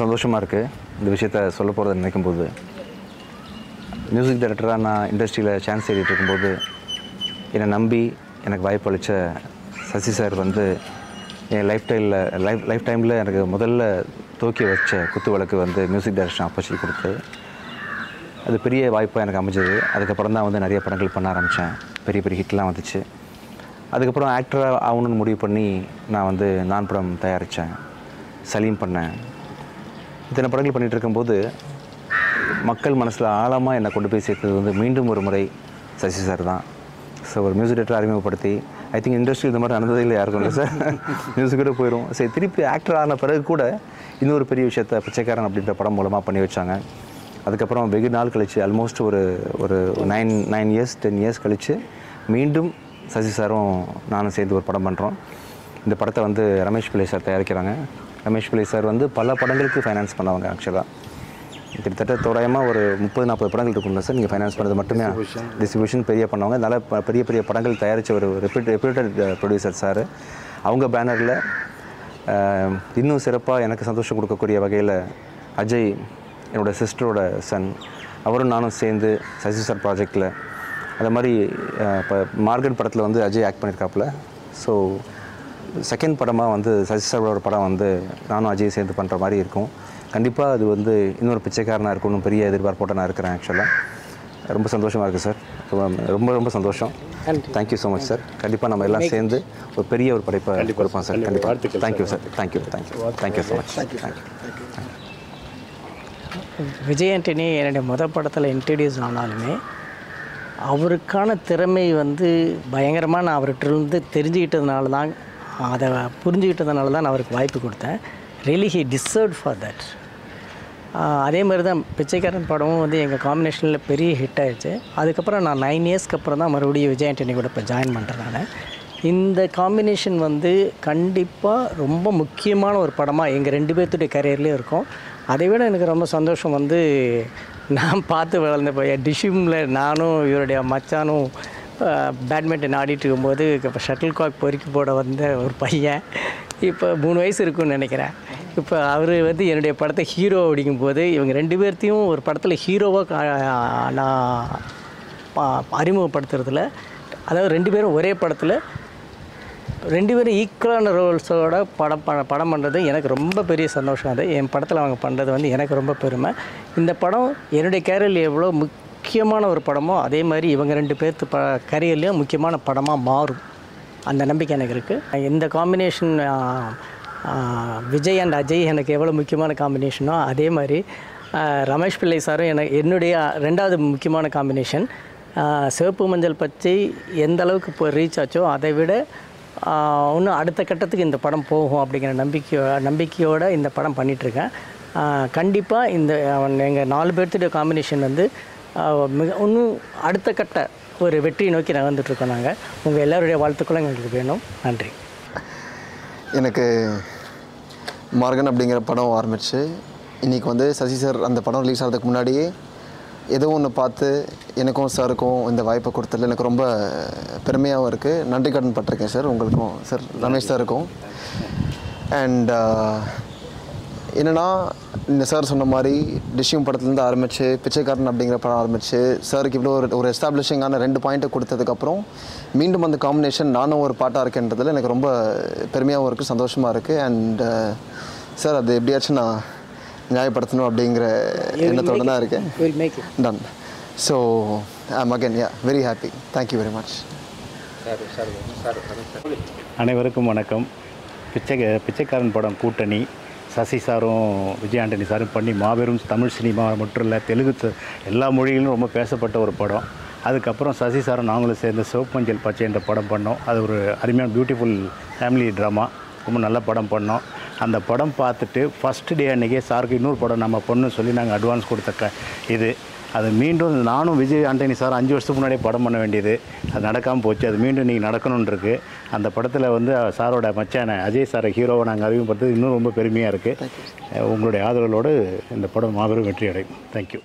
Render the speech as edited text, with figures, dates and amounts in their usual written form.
சந்தோஷமாக இருக்குது இந்த விஷயத்த சொல்ல போகிறத நினைக்கும்போது. மியூசிக் டைரக்டராக நான் இண்டஸ்ட்ரியில் சான்ஸ் தேடிட்டு இருக்கும்போது என்னை நம்பி எனக்கு வாய்ப்பு அளித்த சசி சார் வந்து என் லைஃப் டைமில் எனக்கு முதல்ல தூக்கி வச்ச குத்து விளக்கு வந்து மியூசிக் டைரக்ஷன் ஆப்பர்ச்சுனிட்டி கொடுத்து அது பெரிய வாய்ப்பாக எனக்கு அமைஞ்சது. அதுக்கப்புறம் தான் வந்து நிறைய படங்கள் பண்ண ஆரம்பித்தேன். பெரிய பெரிய ஹிட்லாம் வந்துச்சு. அதுக்கப்புறம் ஆக்டராக ஆகணும்னு முடிவு பண்ணி நான் வந்து நான் படம் தயாரித்தேன், சலீம் பண்ணேன். இத்தனை படங்கள் பண்ணிகிட்டு இருக்கும்போது மக்கள் மனசில் ஆழமாக என்னை கொண்டு போய் சேர்த்தது வந்து மீண்டும் ஒரு முறை சசி சார் தான். ஸோ ஒரு மியூசிக் டைரக்டர் அறிமுகப்படுத்தி ஐ திங்க் இண்டஸ்ட்ரி இந்த மாதிரி நடந்ததே இல்லை யாருக்கும் இல்லை சார். மியூசிக்கோட போயிடும். சரி, திருப்பி ஆக்டர் ஆன பிறகு கூட இன்னொரு பெரிய விஷயத்தை பிச்சைக்காரன் அப்படின்ற படம் மூலமாக பண்ணி வச்சாங்க. அதுக்கப்புறம் வெகு நாள் கழித்து ஆல்மோஸ்ட் ஒரு 9 இயர்ஸ் 10 இயர்ஸ் கழித்து மீண்டும் சசி சாரும் நானும் சேர்ந்து ஒரு படம் பண்ணுறோம். இந்த படத்தை வந்து ரமேஷ் பிள்ளை சார் தயாரிக்கிறாங்க. ரமேஷ் பிள்ளை சார் வந்து பல படங்களுக்கு ஃபைனான்ஸ் பண்ணவங்க. ஆக்சுவலாக கிட்டத்தட்ட தோராயமாக ஒரு 30-40 படங்கள் இருக்கும்ல சார். நீங்கள் ஃபைனான்ஸ் பண்ணது மட்டுமே டிஸ்ட்ரிபியூஷன் பெரிய பண்ணவங்க. அதனால் பெரிய பெரிய படங்கள் தயாரித்த ஒரு ரெப்யூட்டட் ப்ரொடியூசர் சார். அவங்க பேனரில் இன்னும் சிறப்பாக எனக்கு சந்தோஷம் கொடுக்கக்கூடிய வகையில் அஜய், என்னோடய சிஸ்டரோட சன், அவரும் நானும் சேர்ந்து சசி சார் ப்ராஜெக்டில் அது மாதிரி இப்போ மார்கன் படத்தில் வந்து அஜய் ஆக்ட் பண்ணியிருக்காப்புல. ஸோ செகண்ட் படமாக வந்து சசி சாரோட படம் வந்து நானும் அஜய் சேர்ந்து பண்ணுற மாதிரி இருக்கும். கண்டிப்பாக அது வந்து இன்னொரு பிச்சைக்காரனாக இருக்கணும் பெரிய எதிர்பார்ப்போட நான் இருக்கிறேன். ஆக்சுவலாக ரொம்ப சந்தோஷமாக இருக்குது சார். ரொம்ப ரொம்ப சந்தோஷம். Thank you so much sir. கண்டிப்பாக நம்ம எல்லாம் சேர்ந்து ஒரு பெரிய ஒரு படைப்பை கொடுப்போம் சார். கண்டிப்பாக. Thank you sir. Thank you so much. Thank you. Vijay Antony என்னுடைய மொதல் படத்தில் இன்ட்ரடியூஸ் ஆனாலுமே அவருக்கான திறமை வந்து பயங்கரமாக நான் அவர்கிட்டருந்து தெரிஞ்சுக்கிட்டதுனால தான், அதை புரிஞ்சுக்கிட்டதுனால தான் நான் அவருக்கு வாய்ப்பு கொடுத்தேன். Really he deserved for that. அதே மாதிரி தான் பிச்சைக்காரன் படமும் வந்து எங்கள் காம்பினேஷனில் பெரிய ஹிட் ஆகிடுச்சு. அதுக்கப்புறம் நான் 9 இயர்ஸ்க்கு அப்புறம் தான் மறுபடியும் விஜய் ஆண்டனி கூட இப்போ ஜாயின் பண்ணுறேன் நான். இந்த காம்பினேஷன் வந்து கண்டிப்பாக ரொம்ப முக்கியமான ஒரு படமாக எங்கள் 2 பேர்த்துடைய கரியர்லேயும் இருக்கும். அதை விட எனக்கு ரொம்ப சந்தோஷம் வந்து நான் பார்த்து வளர்ந்த பையன் டிஷ்யூமில் நானும் இவருடைய மச்சானும் பேட்மிண்டன் ஆடிட்டு இருக்கும்போது இப்போ ஷட்டில் காக் பொறுக்கி போட வந்த ஒரு பையன் இப்போ 3 வயசு இருக்குன்னு நினைக்கிறேன். இப்போ அவர் வந்து என்னுடைய படத்தை ஹீரோ அப்படிங்கும்போது இவங்க 2 பேர்த்தையும் ஒரு படத்தில் ஹீரோவாக நான் அறிமுகப்படுத்துறதுல, அதாவது 2 பேரும் ஒரே படத்தில் 2 பேரும் ஈக்குவலான ரோல்ஸோட படம் பண்ணுறது எனக்கு ரொம்ப பெரிய சந்தோஷம். அது என் படத்தில் அவங்க பண்ணுறது வந்து எனக்கு ரொம்ப பெருமை. இந்த படம் என்னுடைய கேரியரில் எவ்வளோ முக்கியமான ஒரு படமோ அதே மாதிரி இவங்க 2 பேர்த்து கேரியர்லேயும் முக்கியமான படமாக மாறும். அந்த நம்பிக்கை எனக்கு இருக்குது. இந்த காம்பினேஷன் விஜய் அண்ட் அஜய் எனக்கு எவ்வளோ முக்கியமான காம்பினேஷனோ அதே மாதிரி ரமேஷ் பிள்ளை சாரும் என்னுடைய 2வது முக்கியமான காம்பினேஷன். சிவப்பு மஞ்சள் பச்சை எந்த அளவுக்கு இப்போ ரீச் ஆச்சோ அதை விட இன்னும் அடுத்த கட்டத்துக்கு இந்த படம் போகும் அப்படிங்கிற நம்பிக்கையோடு இந்த படம் பண்ணிகிட்ருக்கேன். கண்டிப்பாக இந்த எங்கள் 4 பேர்த்துடைய காம்பினேஷன் வந்து இன்னும் அடுத்த கட்ட ஒரு வெற்றியை நோக்கி நகர்ந்துட்டுருக்கோம். நாங்கள் உங்கள் எல்லோருடைய வாழ்த்துக்களும் எங்களுக்கு வேணும். நன்றி. எனக்கு மார்கன் அப்படிங்கிற படம் ஆரம்பிச்சு இன்றைக்கி வந்து சசி சார் அந்த படம் ரிலீஸ் ஆகிறதுக்கு முன்னாடியே ஏதோ ஒன்று பார்த்து எனக்கும் சாருக்கும் இந்த வாய்ப்பை கொடுத்ததில் எனக்கு ரொம்ப பெருமையாகவும் இருக்குது. நன்றி கடன் பட்டிருக்கேன் சார், உங்களுக்கும் சார், ரமேஷ் சாருக்கும். அண்ட் என்னென்னா இந்த சார் சொன்ன மாதிரி டிஷ்யூம் படத்துலேருந்து ஆரம்பித்து பிச்சைக்காரன் அப்படிங்கிற படம் ஆரம்பித்து சாருக்கு இவ்வளோ ஒரு எஸ்டாப்ளிஷிங்கான 2 பாயிண்ட்டை கொடுத்ததுக்கப்புறம் மீண்டும் அந்த காம்பினேஷன் நானும் ஒரு பாட்டாக இருக்கேன்றதில் எனக்கு ரொம்ப பெருமையாகவும் இருக்குது, சந்தோஷமாக இருக்குது. அண்ட் சார் அது எப்படியாச்சும் நான் நியாயப்படுத்தணும் அப்படிங்கிற எண்ணத்தோடு தான் இருக்கேன். Done. So I'm again very happy. Thank you very much. அனைவருக்கும் வணக்கம். பிச்சைக்காரன் படம் கூட்டணி சசி சாரும் விஜய் ஆண்டனி சாரும் பண்ணி மாபெரும் தமிழ் சினிமா மட்டும் இல்லை தெலுங்கு எல்லா மொழிகளிலும் ரொம்ப பேசப்பட்ட ஒரு படம். அதுக்கப்புறம் சசி சாரும் நாங்களும் சேர்ந்து சிவப்பு மஞ்சள் பச்சை என்ற படம் பண்ணோம். அது ஒரு அருமையான பியூட்டிஃபுல் ஃபேமிலி ட்ராமா, ரொம்ப நல்ல படம் பண்ணோம். அந்த படம் பார்த்துட்டு ஃபஸ்ட்டு டே அன்றைக்கே சாருக்கு இன்னொரு படம் நம்ம பொண்ணு சொல்லி நாங்கள் அட்வான்ஸ் கொடுத்த அது மீண்டும் நானும் விஜய் ஆண்டனி சார் 5 வருஷத்துக்கு முன்னாடியே படம் பண்ண வேண்டியது அது நடக்காமல் போச்சு. அது மீண்டும் இன்றைக்கி நடக்கணுன்னு இருக்குது. அந்த படத்தில் வந்து சாரோட மச்சான அஜய் சாரை ஹீரோவை நாங்கள் அறிமுகப்படுத்துறது இன்னும் ரொம்ப பெருமையாக இருக்குது. உங்களுடைய ஆதரவோடு இந்த படம் மாபெரும் வெற்றி அடையும். தேங்க்யூ.